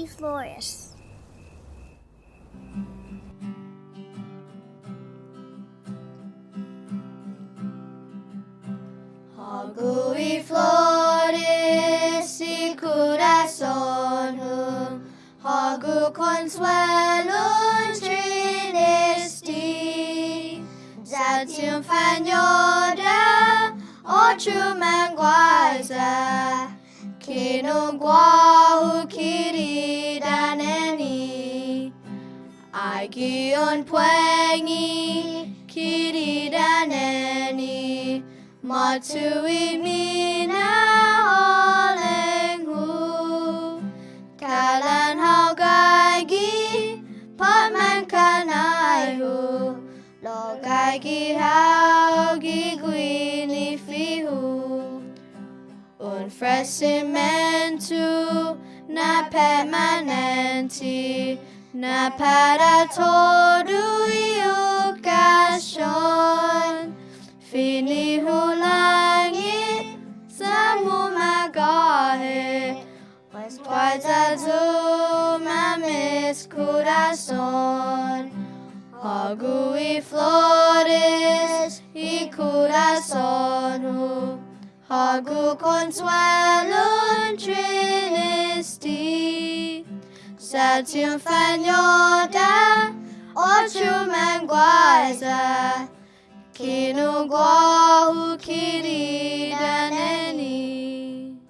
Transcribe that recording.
I Flores. Hågu I Flores I coração, Hågu consuelo trinisti, Zatium fanyoda, ocho manguaza, Kinugwahu kirida neni, Aigion puengi kirida neni, Matui mina holenghu, Kalan haugagi, Potman kanaihu, Logagi haugi guini fihu, Un fresimentu na permanenti, na para todo iukasion, Fini hulangit sa mumagahe, Mas quadrado mames coração, Hågu I Flores I coração, Hågu consuelo trinisti, Zatium fanyoda, ocho manguaza, Kinugwahu kirida neni.